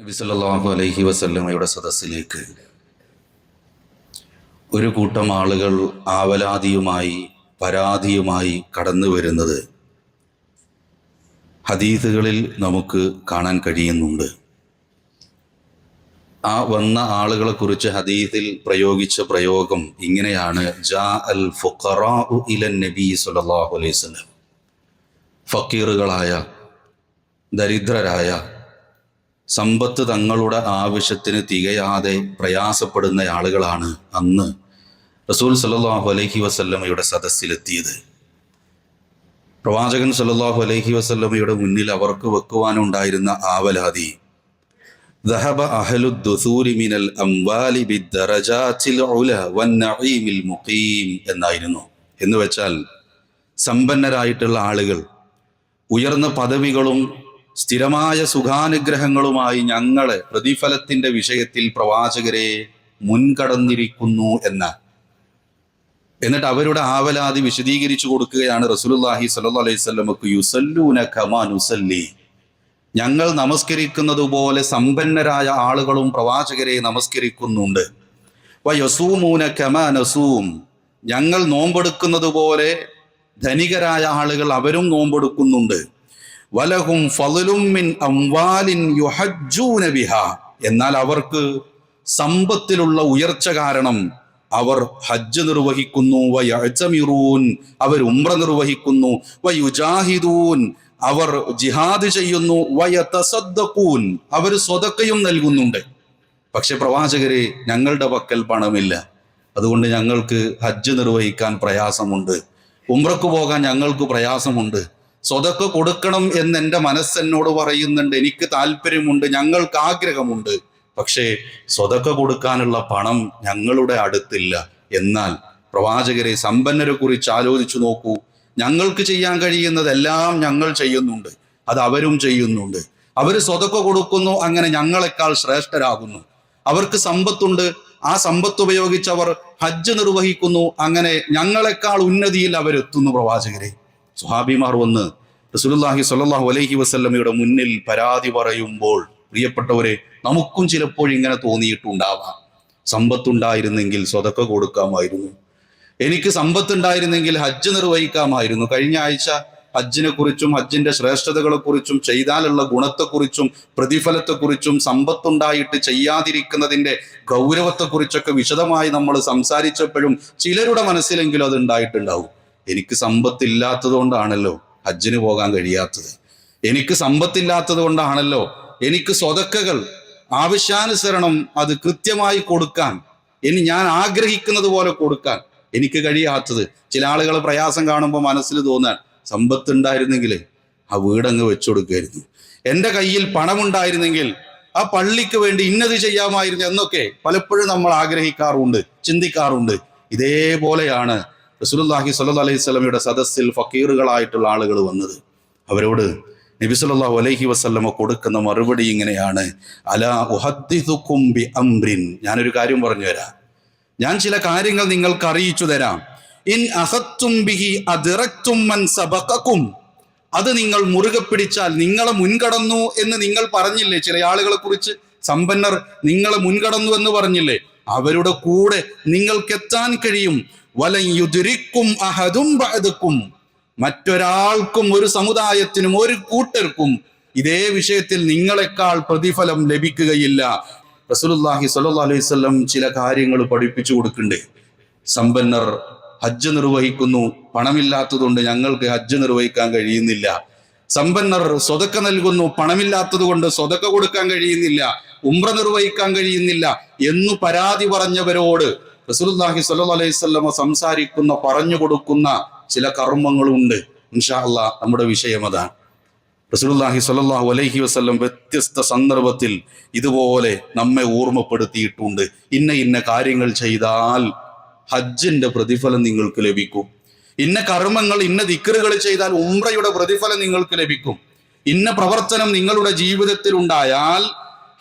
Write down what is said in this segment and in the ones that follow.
നബി സല്ലല്ലാഹു അലൈഹി വസല്ലമയുടെ സദസ്സിലേക്ക് ഒരു കൂട്ടം ആളുകൾ ആവലാതിയുമായി പരാതിയുമായി കടന്നു വരുന്നത് ഹദീസുകളിൽ നമുക്ക് കാണാൻ കഴിയുന്നുണ്ട്. ആ വന്ന ആളുകളെ കുറിച്ച് ഹദീസിൽ പ്രയോഗിച്ച പ്രയോഗം ഇങ്ങനെയാണ്: ജാ അൽ ഫുഖറാഉ ഇലൻ നബി സല്ലല്ലാഹു അലൈഹി വസല്ലം. ഫക്കീറുകളായ, ദരിദ്രരായ, സമ്പത്ത് തങ്ങളുടെ ആവശ്യത്തിന് തികയാതെ പ്രയാസപ്പെടുന്ന ആളുകളാണ് അന്ന് റസൂൽ സല്ലല്ലാഹു അലൈഹി വസല്ലമയുടെ സദസ്സിലെത്തിയത്. പ്രവാചകൻ സല്ലല്ലാഹു അലൈഹി വസല്ലമയുടെ മുന്നിൽ അവർക്ക് വെക്കുവാനുണ്ടായിരുന്ന ആവലാതി ദഹബ അഹ്ലുദ് ദുസൂരി മിനൽ അംവാലി ബിദ്ദറജാതിൽ ഉല വന്നഈമിൽ മുഖീം എന്നായിരുന്നു. എന്ന് വെച്ചാൽ, സമ്പന്നരായിട്ടുള്ള ആളുകൾ ഉയർന്ന പദവികളും സ്ഥിരമായ സുഖാനുഗ്രഹങ്ങളുമായി ഞങ്ങളെ പ്രതിഫലത്തിന്റെ വിഷയത്തിൽ പ്രവാചകരെ മുൻകടന്നിരിക്കുന്നു എന്നിട്ട് അവരുടെ ആവലാതി വിശദീകരിച്ചു കൊടുക്കുകയാണ് റസൂലുള്ളാഹി സ്വല്ലല്ലാഹു അലൈഹി വസല്ലമക്ക്. യുസല്ലൂന കമാ നുസല്ലി, ഞങ്ങൾ നമസ്കരിക്കുന്നത് പോലെ സമ്പന്നരായ ആളുകളും പ്രവാചകരെ നമസ്കരിക്കുന്നുണ്ട്. വയസൂമൂന കമാ നസൂം, ഞങ്ങൾ നോമ്പെടുക്കുന്നത് പോലെ ധനികരായ ആളുകൾ അവരും നോമ്പെടുക്കുന്നുണ്ട്. വലഹും ഫളലും മിൻ അംവാലിൻ യുഹജ്ജൂന ബിഹാ, എന്നാൽ അവർക്ക് സമ്പത്തിലുള്ള ഉയർച്ച കാരണം അവർ ഹജ്ജ് നിർവഹിക്കുന്നു. വയഅ്തമിറൂൻ, അവർ ഉംറ നിർവഹിക്കുന്നു. വയുജാഹിദൂൻ, അവർ ജിഹാദ് ചെയ്യുന്നു. വയതസദ്ദഖൂൻ, അവർ സ്വതക്കയും നൽകുന്നുണ്ട്. പക്ഷെ പ്രവാചകരെ, ഞങ്ങളുടെ പക്കൽ പണമില്ല, അതുകൊണ്ട് ഞങ്ങൾക്ക് ഹജ്ജ് നിർവഹിക്കാൻ പ്രയാസമുണ്ട്, ഉംറക്ക് പോകാൻ ഞങ്ങൾക്ക് പ്രയാസമുണ്ട്, സ്വതക്ക കൊടുക്കണം എന്ന് എൻ്റെ മനസ്സെന്നോട് പറയുന്നുണ്ട്, എനിക്ക് താല്പര്യമുണ്ട്, ഞങ്ങൾക്ക് ആഗ്രഹമുണ്ട്, പക്ഷേ സ്വതക്ക കൊടുക്കാനുള്ള പണം ഞങ്ങളുടെ അടുത്തില്ല. എന്നാൽ പ്രവാചകരെ, സമ്പന്നരെ കുറിച്ച് ആലോചിച്ചു നോക്കൂ. ഞങ്ങൾക്ക് ചെയ്യാൻ കഴിയുന്നതെല്ലാം ഞങ്ങൾ ചെയ്യുന്നുണ്ട്, അത് അവരും ചെയ്യുന്നുണ്ട്. അവർ സ്വതക്ക കൊടുക്കുന്നു, അങ്ങനെ ഞങ്ങളെക്കാൾ ശ്രേഷ്ഠരാകുന്നു. അവർക്ക് സമ്പത്തുണ്ട്, ആ സമ്പത്ത് ഉപയോഗിച്ച് അവർ ഹജ്ജ് നിർവഹിക്കുന്നു, അങ്ങനെ ഞങ്ങളെക്കാൾ ഉന്നതിയിൽ അവരെത്തുന്നു. പ്രവാചകരെ, സ്വഹാബിമാർ വന്ന് റസൂലുള്ളാഹി സ്വല്ലല്ലാഹു അലൈഹി വസല്ലമയുടെ മുന്നിൽ പരാതി പറയുമ്പോൾ, പ്രിയപ്പെട്ടവരെ, നമുക്കും ചിലപ്പോൾ ഇങ്ങനെ തോന്നിയിട്ടുണ്ടാവാം. സമ്പത്തുണ്ടായിരുന്നെങ്കിൽ സ്വതക്ക കൊടുക്കാമായിരുന്നു, എനിക്ക് സമ്പത്തുണ്ടായിരുന്നെങ്കിൽ ഹജ്ജ് നിർവഹിക്കാമായിരുന്നു. കഴിഞ്ഞ ആഴ്ച ഹജ്ജിനെ കുറിച്ചും ഹജ്ജിന്റെ ശ്രേഷ്ഠതകളെ കുറിച്ചും ചെയ്താലുള്ള ഗുണത്തെക്കുറിച്ചും പ്രതിഫലത്തെക്കുറിച്ചും സമ്പത്തുണ്ടായിട്ട് ചെയ്യാതിരിക്കുന്നതിന്റെ ഗൗരവത്തെക്കുറിച്ചൊക്കെ വിശദമായി നമ്മൾ സംസാരിച്ചപ്പോഴും ചിലരുടെ മനസ്സിലെങ്കിലും അത് ഉണ്ടായിട്ടുണ്ടാവും. എനിക്ക് സമ്പത്തില്ലാത്തത് കൊണ്ടാണല്ലോ ഹജ്ജിന് പോകാൻ കഴിയാത്തത്, എനിക്ക് സമ്പത്തില്ലാത്തത് കൊണ്ടാണല്ലോ എനിക്ക് സ്വതക്കകൾ ആവശ്യാനുസരണം അത് കൃത്യമായി കൊടുക്കാൻ, ഇനി ഞാൻ ആഗ്രഹിക്കുന്നത് പോലെ കൊടുക്കാൻ എനിക്ക് കഴിയാത്തത്. ചില ആളുകൾ പ്രയാസം കാണുമ്പോൾ മനസ്സിൽ തോന്നാൻ, സമ്പത്തുണ്ടായിരുന്നെങ്കിൽ ആ വീടങ്ങ് വെച്ചു കൊടുക്കുമായിരുന്നു, എൻ്റെ കയ്യിൽ പണമുണ്ടായിരുന്നെങ്കിൽ ആ പള്ളിക്ക് വേണ്ടി ഇന്നത് ചെയ്യാമായിരുന്നു എന്നൊക്കെ പലപ്പോഴും നമ്മൾ ആഗ്രഹിക്കാറുണ്ട്, ചിന്തിക്കാറുണ്ട്. ഇതേപോലെയാണ് റസൂലുള്ളാഹി സ്വല്ലല്ലാഹു അലൈഹി വസല്ലമയുടെ സദസ്സിൽ ഫക്കീറുകളായിട്ടുള്ള ആളുകൾ വന്നത്. അവരോട് നബി സല്ലല്ലാഹു അലൈഹി വസല്ലമ കൊടുക്കുന്ന മറുപടി ഇങ്ങനെയാണ്: അലാ ഉഹദ്ദിസുകും ബി അംറിൻ, ഞാനൊരു കാര്യം പറഞ്ഞു തരാം, ഞാൻ ചില കാര്യങ്ങൾ നിങ്ങൾക്ക് അറിയിച്ചു തരാം. ഇൻ അഖദ്തും ബിഹി അദ്റക്തും മൻ സബഖകും, അത് നിങ്ങൾ മുറുകെ പിടിച്ചാൽ നിങ്ങളെ മുൻകടന്നു എന്ന് നിങ്ങൾ പറഞ്ഞില്ലേ? ചില ആളുകളെ കുറിച്ച്, സമ്പന്നർ നിങ്ങളെ മുൻകടന്നു എന്ന് പറഞ്ഞില്ലേ? അവരുടെ കൂടെ നിങ്ങൾക്ക് എത്താൻ കഴിയും. വലൻ യുദ്രിക്കും അഹദും ബഅദകും, മറ്റൊരാൾക്കും, ഒരു സമുദായത്തിനും, ഒരു കൂട്ടർക്കും ഇതേ വിഷയത്തിൽ നിങ്ങളെക്കാൾ പ്രതിഫലം ലഭിക്കുകയില്ല. റസൂലുള്ളാഹി സ്വല്ലല്ലാഹു അലൈഹി വസല്ലം ചില കാര്യങ്ങൾ പഠിപ്പിച്ചു കൊടുക്കണ്ടേ. സമ്പന്നർ ഹജ്ജ് നിർവഹിക്കുന്നു, പണമില്ലാത്തതുകൊണ്ട് ഞങ്ങൾക്ക് ഹജ്ജ് നിർവഹിക്കാൻ കഴിയുന്നില്ല. സമ്പന്നർ സ്വതക്ക നൽകുന്നു, പണമില്ലാത്തത് കൊണ്ട് സ്വതക്ക കൊടുക്കാൻ കഴിയുന്നില്ല, ഉംറ നിർവഹിക്കാൻ കഴിയുന്നില്ല എന്നു പരാതി പറഞ്ഞവരോട് റസൂലുള്ളാഹി സ്വല്ലല്ലാഹു അലൈഹി വസല്ലം സംസാരിക്കുന്ന, പറഞ്ഞു കൊടുക്കുന്ന ചില കർമ്മങ്ങളുണ്ട്. ഇൻഷാ അല്ലാഹ് നമ്മുടെ വിഷയം അതാണ്. റസൂലുള്ളാഹി സ്വല്ലല്ലാഹു അലൈഹി വസല്ലം വ്യത്യസ്ത സന്ദർഭത്തിൽ ഇതുപോലെ നമ്മെ ഓർമ്മപ്പെടുത്തിയിട്ടുണ്ട്. ഇന്ന കാര്യങ്ങൾ ചെയ്താൽ ഹജ്ജിന്റെ പ്രതിഫലം നിങ്ങൾക്ക് ലഭിക്കും, ഇന്ന കർമ്മങ്ങൾ, ഇന്ന ദിക്റുകൾ ചെയ്താൽ ഉംറയുടെ പ്രതിഫലം നിങ്ങൾക്ക് ലഭിക്കും, ഇന്ന പ്രവർത്തനം നിങ്ങളുടെ ജീവിതത്തിൽ ഉണ്ടായാൽ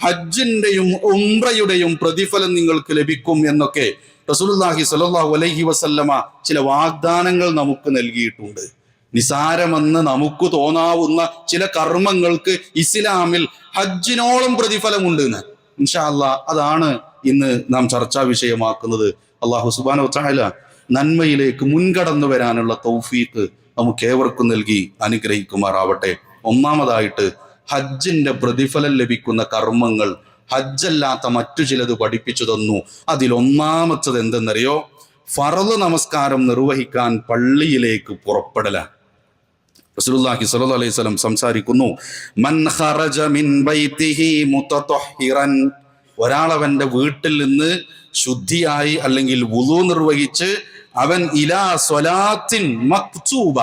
ഹജ്ജിന്റെയും ഉംറയുടെയും പ്രതിഫലം നിങ്ങൾക്ക് ലഭിക്കും എന്നൊക്കെ റസൂലുള്ളാഹി സ്വല്ലല്ലാഹു അലൈഹി വസല്ലമ ചില വാഗ്ദാനങ്ങൾ നമുക്ക് നൽകിയിട്ടുണ്ട്. നിസാരമെന്ന് നമുക്ക് തോന്നാവുന്ന ചില കർമ്മങ്ങൾക്ക് ഇസ്ലാമിൽ ഹജ്ജിനോളം പ്രതിഫലമുണ്ട് എന്ന്. ഇൻഷാ അല്ലാ അതാണ് ഇന്ന് നാം ചർച്ചാ വിഷയമാക്കുന്നത്. അല്ലാഹു സുബ്ഹാനഹു വ തആല നന്മയിലേക്ക് മുൻകടന്നു വരാനുള്ള തൗഫീഖ് നമുക്ക് ഏവർക്കും നൽകി അനുഗ്രഹിക്കുമാറാവട്ടെ. ഒന്നാമതായിട്ട് ഹജ്ജിന്റെ പ്രതിഫലം ലഭിക്കുന്ന കർമ്മങ്ങൾ ഹജ്ജല്ലാത്ത മറ്റു ചിലത് പഠിപ്പിച്ചു തന്നു. അതിലൊന്നാമത്തത് എന്തെന്നറിയോ? ഫർള് നമസ്കാരം നിർവഹിക്കാൻ പള്ളിയിലേക്ക് പുറപ്പെടലാണ്. റസൂലുള്ളാഹി സ്വല്ലല്ലാഹു അലൈഹി വസല്ലം സംസാരിക്കുന്നു, മൻ ഖറജ മിൻ ബൈതിഹി മുതതഹിറൻ, ഒരാൾ അവന്റെ വീട്ടിൽ നിന്ന് ശുദ്ധിയായി അല്ലെങ്കിൽ വുളു നിർവഹിച്ച് അവൻ ഇലാ സ്വലാത്തിൻ മക്തൂബ,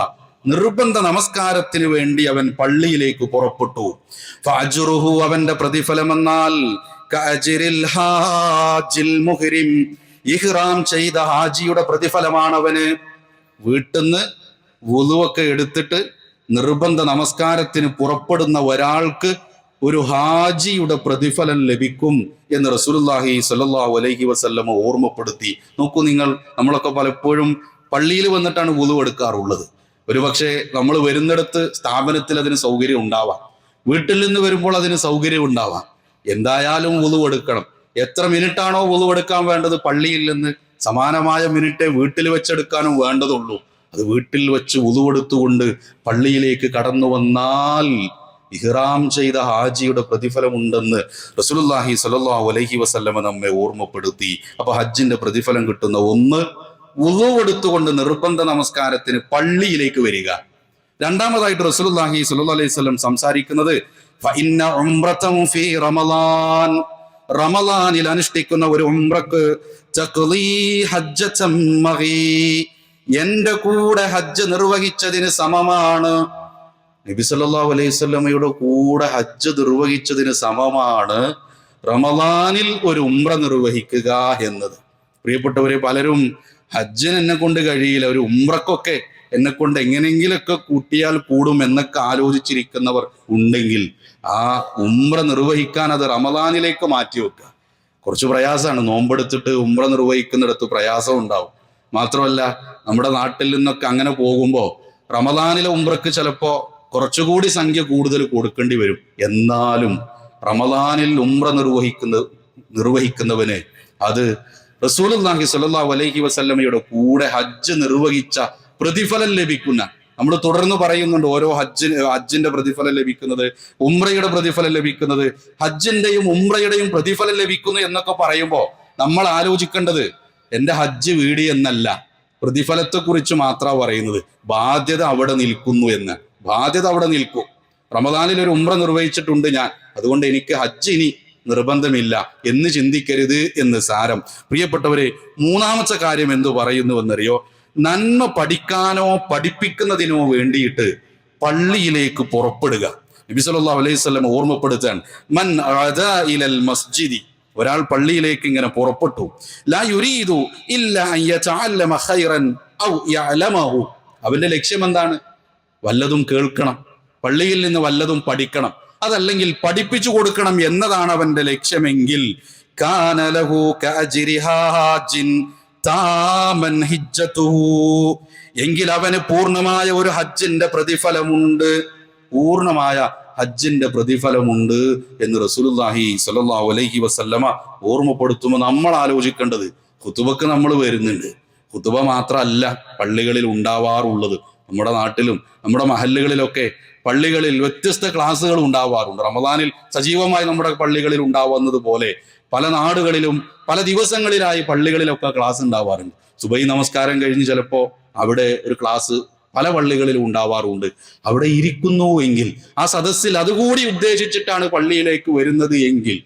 നിർബന്ധ നമസ്കാരത്തിന് വേണ്ടി അവൻ പള്ളിയിലേക്ക് പുറപ്പെട്ടു. ഫഅജ്റുഹു, അവന്റെ പ്രതിഫലമെന്നാൽ കഅജ്രിൽ ഹാജിൽ മുഹ്രിം, ഇഹ്റാം ചെയ്ത ഹാജിയുടെ പ്രതിഫലമാണ് അവന്. വീട്ടിന്ന് വുളുവൊക്കെ എടുത്തിട്ട് നിർബന്ധ നമസ്കാരത്തിന് പുറപ്പെടുന്ന ഒരാൾക്ക് ഒരു ഹാജിയുടെ പ്രതിഫലം ലഭിക്കും എന്ന് റസൂലുള്ളാഹി സ്വല്ലല്ലാഹു അലൈഹി വസല്ലം ഓർമ്മപ്പെടുത്തി. നോക്കൂ നിങ്ങൾ, നമ്മളൊക്കെ പലപ്പോഴും പള്ളിയിൽ വന്നിട്ടാണ് വുളു എടുക്കാറുള്ളത്. ഒരുപക്ഷെ നമ്മൾ വരുന്നിടത്ത് സ്ഥാപനത്തിൽ അതിന് സൗകര്യം ഉണ്ടാവാം, വീട്ടിൽ നിന്ന് വരുമ്പോൾ അതിന് സൗകര്യം ഉണ്ടാവാം. എന്തായാലും വുളു എടുക്കണം. എത്ര മിനിറ്റാണോ വുളു എടുക്കാൻ വേണ്ടത് പള്ളിയിൽ നിന്ന്, സമാനമായ മിനിറ്റേ വീട്ടിൽ വെച്ചെടുക്കാനും വേണ്ടതുള്ളൂ. അത് വീട്ടിൽ വെച്ച് വുളു എടുത്തുകൊണ്ട് പള്ളിയിലേക്ക് കടന്നു വന്നാൽ ഇഹ്റാം ചെയ്ത ഹാജിയുടെ പ്രതിഫലമുണ്ടെന്ന് റസൂലുള്ളാഹി സ്വല്ലല്ലാഹു അലൈഹി വസല്ലമ നമ്മെ ഓർമ്മപ്പെടുത്തി. അപ്പൊ ഹജ്ജിന്റെ പ്രതിഫലം കിട്ടുന്ന ഒന്ന്, വുളു എടുത്തുകൊണ്ട് നിർബന്ധ നമസ്കാരത്തിന് പള്ളിയിലേക്ക് വരിക. രണ്ടാമതായിട്ട് റസൂലുള്ളാഹി സ്വല്ലല്ലാഹു അലൈഹി വസല്ലം സംസാരിക്കുന്നത് ഫഇന്ന ഉംറതൻ ഫീ റമളാൻ, റമളാനിൽ അനുഷ്ഠിക്കുന്ന ഒരു ഉംറക്ക് തഖ്ലീ ഹജ്ജതൻ മഗീ, എന്റെ കൂടെ ഹജ്ജ് നിർവഹിച്ചതിന് സമമാണ്. നബി സല്ലല്ലാഹു അലൈഹി വസല്ലമയുടെ കൂടെ ഹജ്ജ് നിർവഹിച്ചതിന് സമമാണ് റമളാനിൽ ഒരു ഉംറ നിർവഹിക്കുക എന്നത്. പ്രിയപ്പെട്ടവരെ, പലരും ഹജ്ജിന് എന്നെ കൊണ്ട് കഴിയില്ല, ഒരു ഉംറക്കൊക്കെ എന്നെ കൊണ്ട് എങ്ങനെയെങ്കിലൊക്കെ കൂട്ടിയാൽ കൂടും എന്നൊക്കെ ആലോചിച്ചിരിക്കുന്നവർ ഉണ്ടെങ്കിൽ ആ ഉംറ നിർവഹിക്കാൻ അത് റമളാനിലേക്ക് മാറ്റി വെക്കുക. കുറച്ച് പ്രയാസമാണ്. നോമ്പെടുത്തിട്ട് ഉംറ നിർവഹിക്കുന്നിടത്ത് പ്രയാസം ഉണ്ടാവും. മാത്രമല്ല, നമ്മുടെ നാട്ടിൽ നിന്നൊക്കെ അങ്ങനെ പോകുമ്പോൾ റമളാനിലെ ഉംറക്ക് ചിലപ്പോ കുറച്ചുകൂടി സംഖ്യ കൂടുതൽ കൊടുക്കേണ്ടി വരും. എന്നാലും റമളാനിൽ ഉംറ നിർവഹിക്കുന്നവന് അത് റസൂലുള്ളാഹി സ്വല്ലല്ലാഹു അലൈഹി വസല്ലമയുടെ കൂടെ ഹജ്ജ് നിർവഹിച്ച പ്രതിഫലം ലഭിക്കുന്ന, നമ്മൾ തുടർന്ന് പറയുന്നുണ്ട് ഓരോ ഹജ്ജിന്റെ പ്രതിഫലം ലഭിക്കുന്നത്, ഉംറയുടെ പ്രതിഫലം ലഭിക്കുന്നത്, ഹജ്ജിന്റെയും ഉംറയുടെയും പ്രതിഫലം ലഭിക്കുന്നു എന്നൊക്കെ പറയുമ്പോൾ നമ്മൾ ആലോചിക്കേണ്ടത് എന്റെ ഹജ്ജ് വീടി എന്നല്ല, പ്രതിഫലത്തെക്കുറിച്ച് മാത്രമാണ് പറയുന്നത്. ബാധ്യത അവിടെ നിൽക്കുന്നു എന്ന്. ബാധ്യത അവിടെ നിൽക്കും. റമദാനിൽ ഒരു ഉംറ നിർവഹിച്ചിട്ടുണ്ട് ഞാൻ, അതുകൊണ്ട് എനിക്ക് ഹജ്ജ് ഇനി നിർബന്ധമില്ല എന്ന് ചിന്തിക്കരുത് എന്ന് സാരം. പ്രിയപ്പെട്ടവരെ, മൂന്നാമത്തെ കാര്യം എന്തു പറയുന്നുവെന്നറിയോ? നന്മ പഠിക്കാനോ പഠിപ്പിക്കുന്നതിനോ വേണ്ടിയിട്ട് പള്ളിയിലേക്ക് പുറപ്പെടുക. നബി സല്ലല്ലാഹു അലൈഹി വസല്ലം ഓർമ്മപ്പെടുത്താൻ, മൻ അദാ ഇലൽ മസ്ജിദി, ഒരാൾ പള്ളിയിലേക്ക് ഇങ്ങനെ പുറപ്പെട്ടു, ലാ യുരീദു ഇല്ല അൻ യതഅല്ലമ ഖൈറൻ ഔ യഅലമഹു, അവന്റെ ലക്ഷ്യം എന്താണ്? വല്ലതും കേൾക്കണം, പള്ളിയിൽ നിന്ന് വല്ലതും പഠിക്കണം, അതല്ലെങ്കിൽ പഠിപ്പിച്ചു കൊടുക്കണം എന്നതാണ് അവന്റെ ലക്ഷ്യമെങ്കിൽ കാന ലഹു കഅജ്രി ഹാജിൻ താമൻ ഹിജ്ജതുഹു, എങ്കിൽ അവന് പൂർണ്ണമായ ഒരു ഹജ്ജിന്റെ പ്രതിഫലമുണ്ട്, പൂർണ്ണമായ ഹജ്ജിന്റെ പ്രതിഫലമുണ്ട് എന്ന് റസൂലുള്ളാഹി സ്വല്ലല്ലാഹു അലൈഹി വസല്ലമ ഓർമ്മപ്പെടുത്തുമ്പോൾ നമ്മൾ ആലോചിക്കേണ്ടത്, ഖുതുബക്ക് നമ്മൾ വരുന്നുണ്ട്. ഖുതുബ മാത്രമല്ല പള്ളികളിൽ ഉണ്ടാവാറുള്ളത്. നമ്മുടെ നാട്ടിലും നമ്മുടെ മഹല്ലുകളിലൊക്കെ പള്ളികളിൽ വ്യത്യസ്ത ക്ലാസ്സുകൾ ഉണ്ടാവാറുണ്ട്. റമദാനിൽ സജീവമായി നമ്മുടെ പള്ളികളിൽ ഉണ്ടാവുന്നത് പോലെ പല നാടുകളിലും പല ദിവസങ്ങളിലായി പള്ളികളിലൊക്കെ ക്ലാസ് ഉണ്ടാവാറുണ്ട്. സുബഹി നമസ്കാരം കഴിഞ്ഞ് ചിലപ്പോൾ അവിടെ ഒരു ക്ലാസ് പല പള്ളികളിലും ഉണ്ടാവാറുണ്ട്. അവിടെ ഇരിക്കുന്നു എങ്കിൽ ആ സദസ്സിൽ അതുകൂടി ഉദ്ദേശിച്ചിട്ടാണ് പള്ളിയിലേക്ക് വരുന്നത് എങ്കിൽ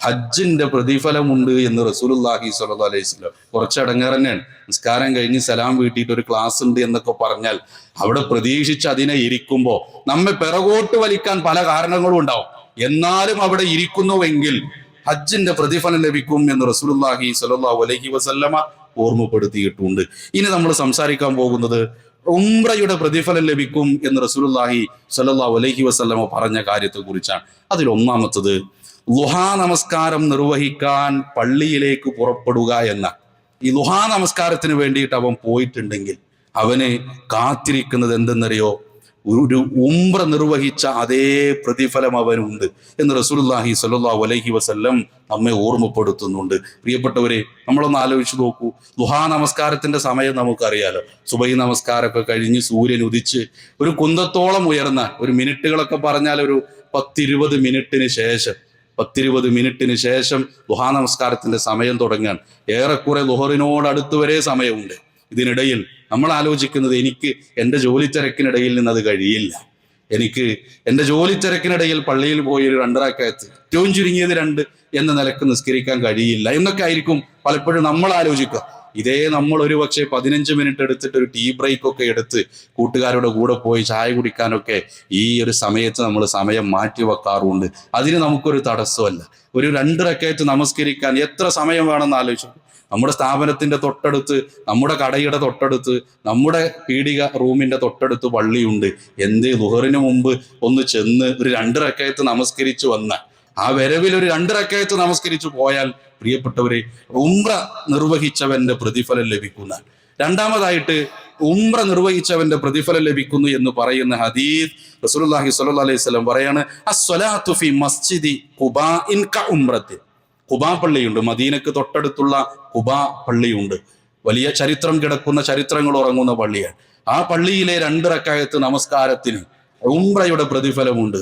ഹജ്ജിന്റെ പ്രതിഫലമുണ്ട് എന്ന് റസൂലുള്ളാഹി സ്വല്ലല്ലാഹു അലൈഹി വസല്ലം. കുറച്ചടങ്ങേറ് തന്നെയാണ്. നിസ്കാരം കഴിഞ്ഞ് സലാം വീട്ടിയിട്ട് ഒരു ക്ലാസ് ഉണ്ട് എന്നൊക്കെ പറഞ്ഞാൽ അവിടെ പ്രതീക്ഷിച്ച് അതിനെ ഇരിക്കുമ്പോൾ നമ്മെ പിറകോട്ട് വലിക്കാൻ പല കാരണങ്ങളും ഉണ്ടാവും. എന്നാലും അവിടെ ഇരിക്കുന്നുവെങ്കിൽ ഹജ്ജിന്റെ പ്രതിഫലം ലഭിക്കും എന്ന് റസൂലുള്ളാഹി സ്വല്ലല്ലാഹു അലൈഹി വസല്ലമ ഓർമ്മപ്പെടുത്തിയിട്ടുണ്ട്. ഇനി നമ്മൾ സംസാരിക്കാൻ പോകുന്നത് ഉംറയുടെ പ്രതിഫലം ലഭിക്കും എന്ന് റസൂലുള്ളാഹി സ്വല്ലല്ലാഹു അലൈഹി വസല്ലമ പറഞ്ഞ കാര്യത്തെ കുറിച്ചാണ്. അതിലൊന്നാമത്തത് ളുഹാ നമസ്കാരം നിർവഹിക്കാൻ പള്ളിയിലേക്ക് പുറപ്പെടുക എന്ന. ഈ ളുഹാ നമസ്കാരത്തിന് വേണ്ടിയിട്ട് അവൻ പോയിട്ടുണ്ടെങ്കിൽ അവന് കാത്തിരിക്കുന്നത് എന്തെന്നറിയോ? ഒരു ഉംറ നിർവഹിച്ച അതേ പ്രതിഫലം അവനുണ്ട് എന്ന് റസൂലുള്ളാഹി സ്വല്ലല്ലാഹു അലൈഹി വസല്ലം നമ്മെ ഓർമ്മപ്പെടുത്തുന്നുണ്ട്. പ്രിയപ്പെട്ടവരെ, നമ്മളൊന്ന് ആലോചിച്ച് നോക്കൂ. ദുഹാ നമസ്കാരത്തിന്റെ സമയം നമുക്കറിയാലോ. സുബഹി നമസ്കാരമൊക്കെ കഴിഞ്ഞ് സൂര്യൻ ഉദിച്ച് ഒരു കുന്തത്തോളം ഉയർന്ന ഒരു മിനിറ്റുകളൊക്കെ പറഞ്ഞാൽ ഒരു 10-20 മിനിറ്റിന് ശേഷം ദുഹാ നമസ്കാരത്തിന്റെ സമയം തുടങ്ങുകയാണ്. ഏറെക്കുറെ ദുഹറിനോട് അടുത്ത് വരെ സമയമുണ്ട്. ഇതിനിടയിൽ നമ്മൾ ആലോചിക്കുന്നത്, എനിക്ക് എൻ്റെ ജോലി തിരക്കിനിടയിൽ നിന്ന് അത് കഴിയില്ല. എനിക്ക് എൻ്റെ ജോലി തിരക്കിനിടയിൽ പള്ളിയിൽ പോയി ഒരു 2 റക്അത്ത്, ഏറ്റവും ചുരുങ്ങിയത് 2 എന്ന നിലക്ക് നിസ്കരിക്കാൻ കഴിയില്ല എന്നൊക്കെ ആയിരിക്കും പലപ്പോഴും നമ്മൾ ആലോചിക്കുക. ഇതേ നമ്മൾ ഒരു പക്ഷേ 15 മിനിറ്റ് എടുത്തിട്ട് ഒരു ടീ ബ്രേക്ക് ഒക്കെ എടുത്ത് കൂട്ടുകാരുടെ കൂടെ പോയി ചായ കുടിക്കാനൊക്കെ ഈ ഒരു സമയത്ത് നമ്മൾ സമയം മാറ്റി വെക്കാറുണ്ട്. അതിന് നമുക്കൊരു തടസ്സമല്ല. ഒരു 2 റക്അത്ത് നമസ്കരിക്കാൻ എത്ര സമയം വേണമെന്ന് ആലോചിച്ചു. നമ്മുടെ സ്ഥാപനത്തിന്റെ തൊട്ടടുത്ത്, നമ്മുടെ കടയുടെ തൊട്ടടുത്ത്, നമ്മുടെ പീടിക റൂമിന്റെ തൊട്ടടുത്ത് പള്ളിയുണ്ട്. ദുഹറിന് മുമ്പ് ഒന്ന് ചെന്ന് ഒരു 2 റക്അത്ത് നമസ്കരിച്ചു വന്ന ആ വരവിൽ ഒരു 2 റക്അത്ത് നമസ്കരിച്ചു പോയാൽ പ്രിയപ്പെട്ടവരെ, ഉംറ നിർവഹിച്ചവന്റെ പ്രതിഫലം ലഭിക്കുന്ന. രണ്ടാമതായിട്ട് ഉംറ നിർവഹിച്ചവന്റെ പ്രതിഫലം ലഭിക്കുന്നു എന്ന് പറയുന്ന ഹദീസ് റസൂലുള്ളാഹി സ്വല്ലല്ലാഹു അലൈഹി വസല്ലം പറയാണ്, അസ്സലാത്തു ഫി മസ്ജിദി ഖുബാഇൻ കഉംറത്തി. ഖുബാ പള്ളിയുണ്ട്, മദീനക്ക് തൊട്ടടുത്തുള്ള ഖുബാ പള്ളിയുണ്ട്. വലിയ ചരിത്രം കിടക്കുന്ന, ചരിത്രങ്ങൾ ഉറങ്ങുന്ന പള്ളിയാണ്. ആ പള്ളിയിലെ 2 റക്അത്ത് നമസ്കാരത്തിന് ഉംറയുടെ പ്രതിഫലമുണ്ട്.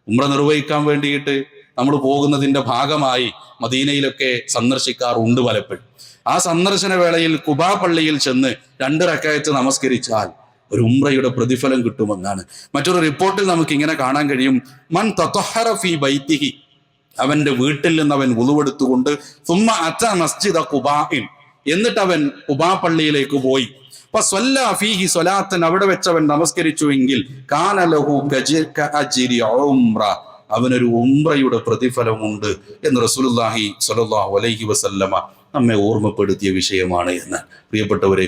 ഉംറ നിർവഹിക്കാൻ വേണ്ടിയിട്ട് നമ്മൾ പോകുന്നതിന്റെ ഭാഗമായി മദീനയിലൊക്കെ സന്ദർശിക്കാറുണ്ട് പലപ്പോഴും. ആ സന്ദർശന വേളയിൽ ഖുബാ പള്ളിയിൽ ചെന്ന് 2 റക്അത്ത് നമസ്കരിച്ചാൽ ഒരു ഉംറയുടെ പ്രതിഫലം കിട്ടുമെന്നാണ്. മറ്റൊരു റിപ്പോർട്ടിൽ നമുക്ക് ഇങ്ങനെ കാണാൻ കഴിയും, മൻ തതഹറ ഫീ ബൈതിഹി, അവന്റെ വീട്ടിൽ നിന്ന് അവൻ വുളുവെടുത്തുകൊണ്ട് സുമ്മ അത മസ്ജിദ ഖുബാഇൻ, എന്നിട്ട് അവൻ ഖുബാ പള്ളിയിലേക്ക് പോയി. ഫസല്ല ഫീഹി സ്വലാത്തൻ, അവിടെ വെച്ചവൻ നമസ്കരിച്ചുവെങ്കിൽ കാന ലഹു കഅജ്രി ഉംറ, അവനൊരു ഉംറയുടെ പ്രതിഫലമുണ്ട് എന്ന് റസൂലുള്ളാഹി സ്വല്ലല്ലാഹു അലൈഹി വസല്ലമ നമ്മെ ഓർമ്മപ്പെടുത്തിയ വിഷയമാണ് എന്ന്. പ്രിയപ്പെട്ടവരെ,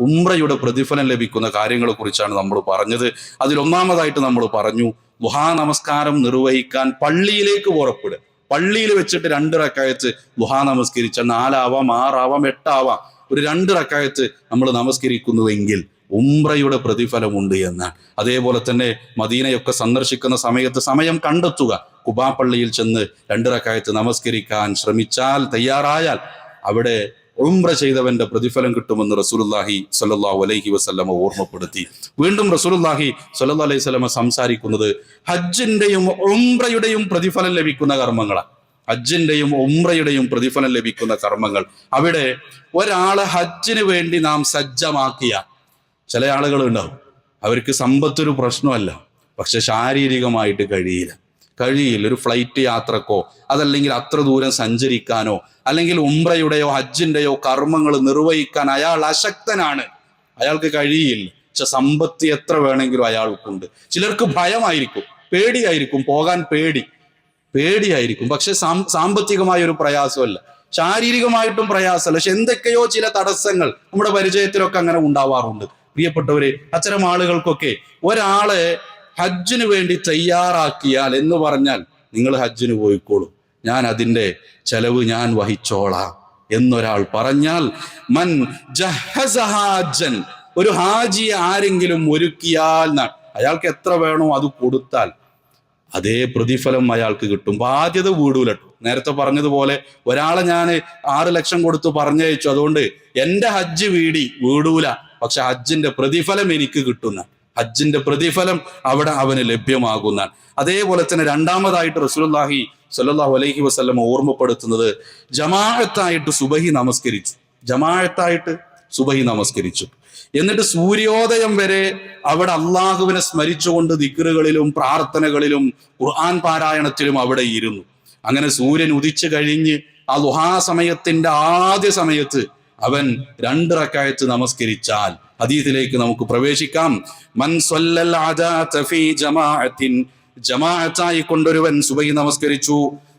ഉംറയുടെ പ്രതിഫലം ലഭിക്കുന്ന കാര്യങ്ങളെ കുറിച്ചാണ് നമ്മൾ പറഞ്ഞത്. അതിലൊന്നാമതായിട്ട് നമ്മൾ പറഞ്ഞു, ദുഹാ നമസ്കാരം നിർവഹിക്കാൻ പള്ളിയിലേക്ക് പുറപ്പെടുക. പള്ളിയിൽ വെച്ചിട്ട് 2 റക്അത്ത് ദുഹാ നമസ്കരിച്ച 4 ആവാം, 6 ആവാം, 8 ആവാം, ഒരു 2 റക്അത്ത് നമ്മൾ നമസ്കരിക്കുന്നുവെങ്കിൽ ഉംറയുടെ പ്രതിഫലമുണ്ട് എന്നാണ്. അതേപോലെ തന്നെ മദീനയൊക്കെ സന്ദർശിക്കുന്ന സമയത്ത് സമയം കണ്ടെത്തുക, ഖുബാ പള്ളിയിൽ ചെന്ന് 2 റക്അത്ത് നമസ്കരിക്കാൻ ശ്രമിച്ചാൽ, തയ്യാറായാൽ അവിടെ ഉംറ ചെയ്തവന്റെ പ്രതിഫലം കിട്ടുമെന്ന് റസൂലുള്ളാഹി സ്വല്ലല്ലാഹു അലൈഹി വസല്ലമ ഓർമ്മപ്പെടുത്തി. വീണ്ടും റസൂലുള്ളാഹി സ്വല്ലല്ലാഹു അലൈഹി വസല്ലമ സംസാരിക്കുന്നത് ഹജ്ജിന്റെയും ഉംറയുടെയും പ്രതിഫലം ലഭിക്കുന്ന കർമ്മങ്ങളാണ്. ഹജ്ജിന്റെയും ഉംറയുടെയും പ്രതിഫലം ലഭിക്കുന്ന കർമ്മങ്ങൾ. അവിടെ ഒരാളെ ഹജ്ജിന് വേണ്ടി നാം സജ്ജമാക്കിയ, ചില ആളുകൾ ഉണ്ടാവും, അവർക്ക് സമ്പത്തൊരു പ്രശ്നമല്ല, പക്ഷെ ശാരീരികമായിട്ട് കഴിയില്ല. ഒരു ഫ്ലൈറ്റ് യാത്രക്കോ അതല്ലെങ്കിൽ അത്ര ദൂരം സഞ്ചരിക്കാനോ അല്ലെങ്കിൽ ഉംറയുടെയോ ഹജ്ജിന്റെയോ കർമ്മങ്ങൾ നിർവഹിക്കാൻ അയാൾ അശക്തനാണ്, അയാൾക്ക് കഴിയില്ല. പക്ഷെ സമ്പത്ത് എത്ര വേണമെങ്കിലും അയാൾക്കുണ്ട്. ചിലർക്ക് ഭയമായിരിക്കും, പേടിയായിരിക്കും, പോകാൻ പേടിയായിരിക്കും. പക്ഷെ സാമ്പത്തികമായ ഒരു പ്രയാസമല്ല, ശാരീരികമായിട്ടും പ്രയാസമല്ല, പക്ഷെ എന്തൊക്കെയോ ചില തടസ്സങ്ങൾ നമ്മുടെ പരിചയത്തിലൊക്കെ അങ്ങനെ ഉണ്ടാവാറുണ്ട്. പ്രിയപ്പെട്ടവരെ, അത്തരം ആളുകൾക്കൊക്കെ ഒരാളെ ഹജ്ജിന് വേണ്ടി തയ്യാറാക്കിയാൽ എന്ന് പറഞ്ഞാൽ, നിങ്ങൾ ഹജ്ജിന് പോയിക്കോളൂ, ഞാൻ അതിൻ്റെ ചെലവ് ഞാൻ വഹിച്ചോളാം എന്നൊരാൾ പറഞ്ഞാൽ, മൻ ജഹസ ഹാജൻ, ഒരു ഹാജിയെ ആരെങ്കിലും ഒരുക്കിയാൽ, അയാൾക്ക് എത്ര വേണോ അത് കൊടുത്താൽ അതേ പ്രതിഫലം അയാൾക്ക് കിട്ടും. ബാധ്യത വീടൂലട്ടോ. നേരത്തെ പറഞ്ഞതുപോലെ ഒരാളെ ഞാൻ 6 ലക്ഷം കൊടുത്ത് പറഞ്ഞയച്ചു, അതുകൊണ്ട് എൻ്റെ ഹജ്ജ് വീടൂല, പക്ഷെ ഹജ്ജിന്റെ പ്രതിഫലം എനിക്ക് കിട്ടുന്ന, ഹജ്ജിന്റെ പ്രതിഫലം അവിടെ അവന് ലഭ്യമാകുന്ന. അതേപോലെ തന്നെ രണ്ടാമതായിട്ട് റസൂലുള്ളാഹി സ്വല്ലല്ലാഹു അലൈഹി വസല്ലം ഓർമ്മപ്പെടുത്തുന്നത്, ജമാഅത്തായിട്ട് സുബഹി നമസ്കരിച്ചു. എന്നിട്ട് സൂര്യോദയം വരെ അവിടെ അള്ളാഹുവിനെ സ്മരിച്ചുകൊണ്ട് ദിക്റുകളിലും പ്രാർത്ഥനകളിലും ഖുർആൻ പാരായണത്തിലും അവിടെ ഇരുന്നു. അങ്ങനെ സൂര്യൻ ഉദിച്ചു കഴിഞ്ഞ് ആ ദുഹാ സമയത്തിന്റെ ആദ്യ സമയത്ത് അവൻ 2 റക്അത്ത് നമസ്കരിച്ചാൽ, ഹദീസിലേക്ക് നമുക്ക് പ്രവേശിക്കാം. മൻ സ്വല്ലൽ അദാത ഫീ ജമാഅത്തിൻ, ജമാഅത്തായി കൊണ്ടൊരുവൻ സുബഹി നമസ്കരിച്ചു.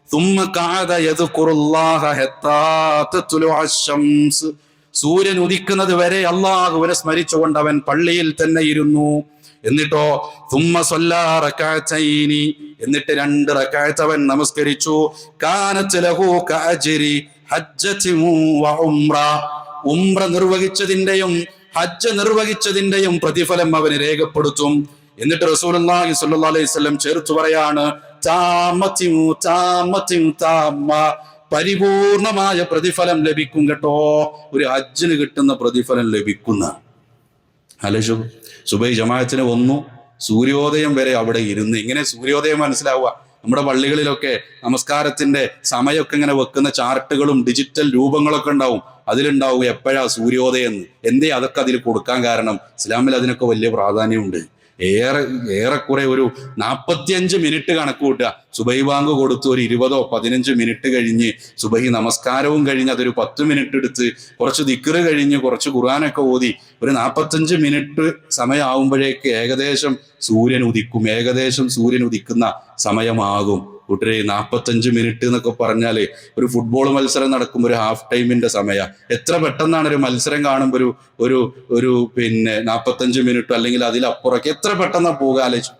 തുമ്മ ഖഅദ യദ്കുറുല്ലാഹ ഹത്താ തത്ലുഅ അശംസ്, സൂര്യൻ ഉദിക്കുന്നത് വരെ അള്ളാഹുവിനെ സ്മരിച്ചുകൊണ്ട് അവൻ പള്ളിയിൽ തന്നെ ഇരുന്നു. എന്നിട്ടോ തുമ്മ സ്വല്ലാ റക്അത്തൈനി, എന്നിട്ട് 2 റക്അത്ത് അവൻ നമസ്കരിച്ചു. കാനത് ലഹു കഅജ്രി ഹജ്ജത്തിൻ വ ഉംറ, ഉംറ നിർവഹിച്ചതിന്റെയും ഹജ്ജ് നിർവഹിച്ചതിന്റെയും പ്രതിഫലം അവന് രേഖപ്പെടുത്തും. എന്നിട്ട് റസൂലുള്ളാഹി സ്വല്ലല്ലാഹു അലൈഹി വസല്ലം ചേർത്ത് പറയാണ്, പരിപൂർണമായ പ്രതിഫലം ലഭിക്കും കേട്ടോ. ഒരു ഹജ്ജിന് കിട്ടുന്ന പ്രതിഫലം ലഭിക്കുന്ന അലശു സുബൈ ജമാഅത്തിന് വന്നു, സൂര്യോദയം വരെ അവിടെ ഇരുന്ന്. ഇങ്ങനെ സൂര്യോദയം മനസ്സിലാവുക. നമ്മുടെ പള്ളികളിലൊക്കെ നമസ്കാരത്തിന്റെ സമയമൊക്കെ ഇങ്ങനെ വെക്കുന്ന ചാർട്ടുകളും ഡിജിറ്റൽ രൂപങ്ങളൊക്കെ ഉണ്ടാവും. അതിലുണ്ടാവും എപ്പോഴാ സൂര്യോദയം എന്ന്. എന്തേ അതൊക്കെ അതിൽ കൊടുക്കാൻ കാരണം? ഇസ്ലാമിൽ അതിനൊക്കെ വലിയ പ്രാധാന്യമുണ്ട്. ഏറെക്കുറെ ഒരു 45 മിനിറ്റ് കണക്ക് കൂട്ടുക. സുബൈ ബാങ്ക് കൊടുത്ത് ഒരു 20-15 മിനിറ്റ് കഴിഞ്ഞ് സുബൈ നമസ്കാരവും കഴിഞ്ഞ് അതൊരു 10 മിനിറ്റ് എടുത്ത് കുറച്ച് ദിക്റ് കഴിഞ്ഞ് കുറച്ച് ഖുർആനൊക്കെ ഓതി ഒരു 45 മിനിറ്റ് സമയമാകുമ്പോഴേക്ക് ഏകദേശം സൂര്യൻ ഉദിക്കുന്ന സമയമാകും. കൂട്ടരെ 45 മിനിറ്റ് എന്നൊക്കെ പറഞ്ഞാല് ഒരു ഫുട്ബോൾ മത്സരം നടക്കുമ്പോൾ ഒരു ഹാഫ് ടൈമിന്റെ സമയം. എത്ര പെട്ടെന്നാണ് ഒരു മത്സരം കാണുമ്പോൾ ഒരു 45 മിനിറ്റ് അല്ലെങ്കിൽ അതിലപ്പുറമൊക്കെ എത്ര പെട്ടെന്നാ പോകുക ആലോചിച്ചു.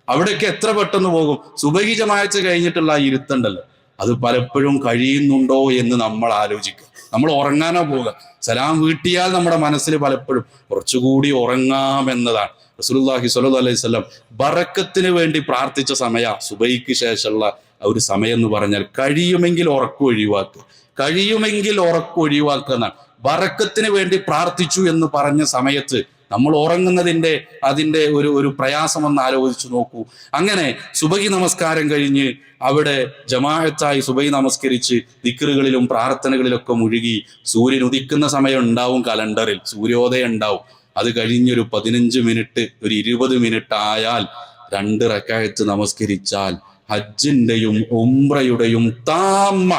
അവിടെയൊക്കെ എത്ര പെട്ടെന്ന് പോകും. സുബഹി ജമാഅത്ത് കഴിഞ്ഞിട്ടുള്ള ആ ഇരുത്തുണ്ടല്ലോ, അത് പലപ്പോഴും കഴിയുന്നുണ്ടോ എന്ന് നമ്മൾ ആലോചിക്കുക. നമ്മൾ ഉറങ്ങാനോ പോവുക. സലാം വീട്ടിയാൽ നമ്മുടെ മനസ്സിൽ പലപ്പോഴും കുറച്ചുകൂടി ഉറങ്ങാമെന്നതാണ്. റസൂലുള്ളാഹി സ്വല്ലല്ലാഹു അലൈഹി വസല്ലം ബറക്കത്തിന് വേണ്ടി പ്രാർത്ഥിച്ച സമയ സുബൈക്ക് ശേഷമുള്ള ഒരു സമയം എന്ന് പറഞ്ഞാൽ കഴിയുമെങ്കിൽ ഉറക്കം ഒഴിവാക്കുക എന്നാണ്. ബറക്കത്തിന് വേണ്ടി പ്രാർത്ഥിച്ചു എന്ന് പറഞ്ഞ സമയത്ത് നമ്മൾ ഉറങ്ങുന്നതിന്റെ അതിന്റെ ഒരു പ്രയാസം ഒന്ന് ആലോചിച്ചു നോക്കൂ. അങ്ങനെ സുബഹി നമസ്കാരം കഴിഞ്ഞ് അവിടെ ജമാഅത്തായി സുബഹി നമസ്കരിച്ച് ദിക്റുകളിലും പ്രാർത്ഥനകളിലൊക്കെ മുഴുകി സൂര്യൻ ഉദിക്കുന്ന സമയം ഉണ്ടാവും, കലണ്ടറിൽ സൂര്യോദയം ഉണ്ടാവും. അത് കഴിഞ്ഞൊരു 15 മിനിറ്റ് ഒരു 20 മിനിറ്റ് ആയാൽ 2 റക്അത്ത് നമസ്കരിച്ചാൽ ഹജ്ജിന്റെയും ഉംറയുടെയും താമ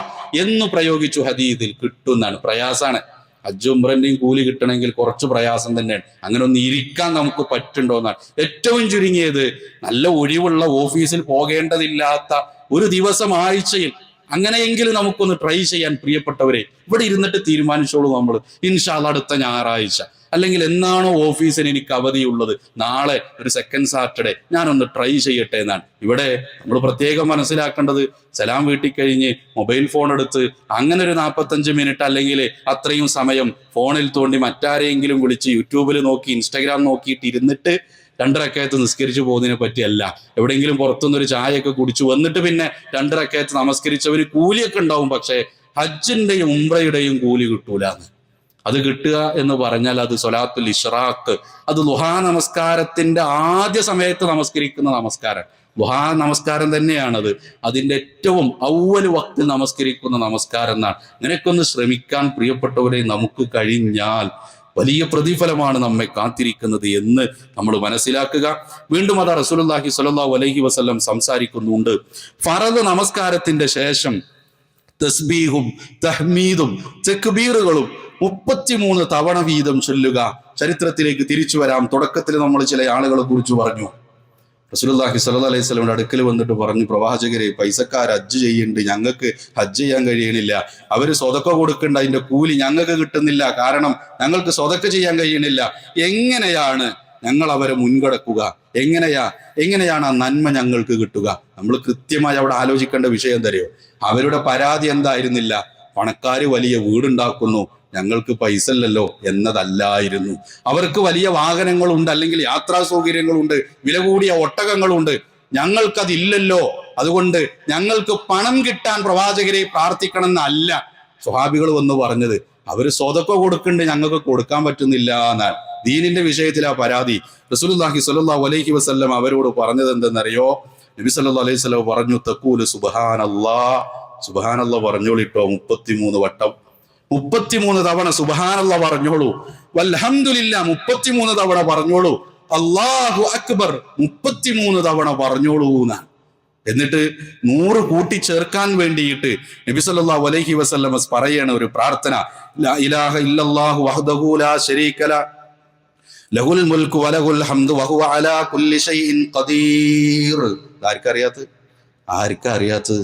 എന്ന് പ്രയോഗിച്ചു ഹദീസിൽ കിട്ടുന്നതാണ്. പ്രയാസാണ്. ഹജ്ജ് ഉംറന്റെയും കൂലി കിട്ടണമെങ്കിൽ കുറച്ച് പ്രയാസം തന്നെയാണ്. അങ്ങനെ ഒന്ന് ഇരിക്കാൻ നമുക്ക് പറ്റുണ്ടോ എന്നാണ്. ഏറ്റവും ചുരുങ്ങിയത് നല്ല ഒഴിവുള്ള ഓഫീസിൽ പോകേണ്ടതില്ലാത്ത ഒരു ദിവസം ആഴ്ചയിൽ അങ്ങനെയെങ്കിലും നമുക്കൊന്ന് ട്രൈ ചെയ്യാൻ പ്രിയപ്പെട്ടവരെ ഇവിടെ ഇരുന്നിട്ട് തീരുമാനിച്ചോളൂ. നമ്മൾ ഇൻഷാ അല്ലാഹ് അടുത്ത ഞായറാഴ്ച അല്ലെങ്കിൽ എന്നാണോ ഓഫീസിന് എനിക്ക് അവധിയുള്ളത് നാളെ ഒരു സെക്കൻഡ് സാറ്റർഡേ ഞാനൊന്ന് ട്രൈ ചെയ്യട്ടെ എന്നാണ്. ഇവിടെ നമ്മൾ പ്രത്യേകം മനസ്സിലാക്കേണ്ടത് സലാം വീട്ടിൽ കഴിഞ്ഞ് മൊബൈൽ ഫോൺ എടുത്ത് അങ്ങനെ ഒരു 45 മിനിറ്റ് അല്ലെങ്കിൽ അത്രയും സമയം ഫോണിൽ തോണ്ടി മറ്റാരെയെങ്കിലും വിളിച്ച് യൂട്യൂബിൽ നോക്കി ഇൻസ്റ്റാഗ്രാം നോക്കിയിട്ട് ഇരുന്നിട്ട് 2 റക്അത്ത് നിസ്കരിച്ചു പോകുന്നതിനെ പറ്റിയല്ല. എവിടെയെങ്കിലും പുറത്തുനിന്നൊരു ചായയൊക്കെ കുടിച്ചു വന്നിട്ട് പിന്നെ 2 റക്അത്ത് നമസ്കരിച്ചവര് കൂലിയൊക്കെ ഉണ്ടാവും. പക്ഷേ ഹജ്ജിന്റെയും ഉംറയുടെയും കൂലി കിട്ടൂലെന്ന്. അത് കിട്ടുക എന്ന് പറഞ്ഞാൽ അത് സ്വലാത്തുൽ ഇശ്റാഖ്, അത് ളുഹാ നമസ്കാരത്തിന്റെ ആദ്യ സമയത്ത് നമസ്കരിക്കുന്ന നമസ്കാരം. ളുഹാ നമസ്കാരം തന്നെയാണത്. അതിന്റെ ഏറ്റവും അവ്വൽ വക്തിൽ നമസ്കരിക്കുന്ന നമസ്കാരം എന്നാണ്. നിനക്കൊന്ന് ശ്രമിക്കാൻ പ്രിയപ്പെട്ടവരെ നമുക്ക് കഴിഞ്ഞാൽ വലിയ പ്രതിഫലമാണ് നമ്മെ കാത്തിരിക്കുന്നത് എന്ന് നമ്മൾ മനസ്സിലാക്കുക. വീണ്ടും അതാ റസൂലുള്ളാഹി സ്വല്ലല്ലാഹു അലൈഹി വസല്ലം സംസാരിക്കുന്നുണ്ട്. ഫറദ് നമസ്കാരത്തിന്റെ ശേഷം തസ്ബീഹും തഹ്മീദും തക്ബീറുകളും 33 തവണ വീതം ചൊല്ലുക. ചരിത്രത്തിലേക്ക് തിരിച്ചു വരാം. തുടക്കത്തിൽ നമ്മൾ ചില ആളുകളെ കുറിച്ച് പറഞ്ഞു. റസൂലുള്ളാഹി സ്വല്ലല്ലാഹു അലൈഹി വസല്ലമയുടെ അടുക്കൽ വന്നിട്ട് പറഞ്ഞു, പ്രവാചകരെ, പൈസക്കാർ ഹജ്ജ് ചെയ്യുന്നുണ്ട്, ഞങ്ങൾക്ക് ഹജ്ജ് ചെയ്യാൻ കഴിയണില്ല. അവര് സ്വതക്ക കൊടുക്കേണ്ട അതിന്റെ കൂലി ഞങ്ങൾക്ക് കിട്ടുന്നില്ല, കാരണം ഞങ്ങൾക്ക് സ്വതക്ക ചെയ്യാൻ കഴിയണില്ല. എങ്ങനെയാണ് ഞങ്ങൾ അവരെ മുൻകടക്കുക? എങ്ങനെയാണ് ആ നന്മ ഞങ്ങൾക്ക് കിട്ടുക? നമ്മൾ കൃത്യമായി അവിടെ ആലോചിക്കേണ്ട വിഷയം തരുമോ? അവരുടെ പരാതി എന്തായിരുന്നില്ല? പണക്കാര് വലിയ വീടുണ്ടാക്കുന്നു, ഞങ്ങൾക്ക് പൈസ ഇല്ലല്ലോ എന്നതല്ലായിരുന്നു. അവർക്ക് വലിയ വാഹനങ്ങളുണ്ട്, അല്ലെങ്കിൽ യാത്രാ സൗകര്യങ്ങളുണ്ട്, വില കൂടിയ ഒട്ടകങ്ങളുണ്ട്, ഞങ്ങൾക്കതില്ലല്ലോ, അതുകൊണ്ട് ഞങ്ങൾക്ക് പണം കിട്ടാൻ പ്രവാചകരെ പ്രാർത്ഥിക്കണം എന്നല്ല സ്വഹാബികൾ വന്ന് പറഞ്ഞത്. അവര് സ്വതക്ക കൊടുക്കുന്നുണ്ട്, ഞങ്ങൾക്ക് കൊടുക്കാൻ പറ്റുന്നില്ല എന്നാണ്. ദീനിന്റെ വിഷയത്തിൽ ആ പരാതി. റസൂലുള്ളാഹി സ്വല്ലല്ലാഹു അലൈഹി വസല്ലം അവരോട് പറഞ്ഞത് എന്തെന്നറിയോ? നബി സല്ലല്ലാഹു അലൈഹി വസല്ലം പറഞ്ഞു, തഖൂലു സുബ്ഹാനല്ലാഹ് പറഞ്ഞോളിട്ടോ 33 വട്ടം, 33 തവണ സുബ്ഹാനല്ലാഹ് പറഞ്ഞോളൂ. വൽഹംദുലില്ലാഹ് 33 തവണ പറഞ്ഞോളൂ. അല്ലാഹു അക്ബർ 33 തവണ പറഞ്ഞോളൂ എന്നാണ്. എന്നിട്ട് 100 കൂട്ടിച്ചേർക്കാൻ വേണ്ടിയിട്ട് നബി സല്ലല്ലാഹു അലൈഹി വസല്ലം പറയണ ഒരു പ്രാർത്ഥന, ലാ ഇലാഹ ഇല്ലല്ലാഹു വഹ്ദഹു ലാ ശരീക ലഹുൽ മുൽക്കു വലഹുൽ ഹംദു വഹുവ അലാ കുല്ലി ഷൈഇൻ ഖദീർ. ആർക്കറിയാത്തത്?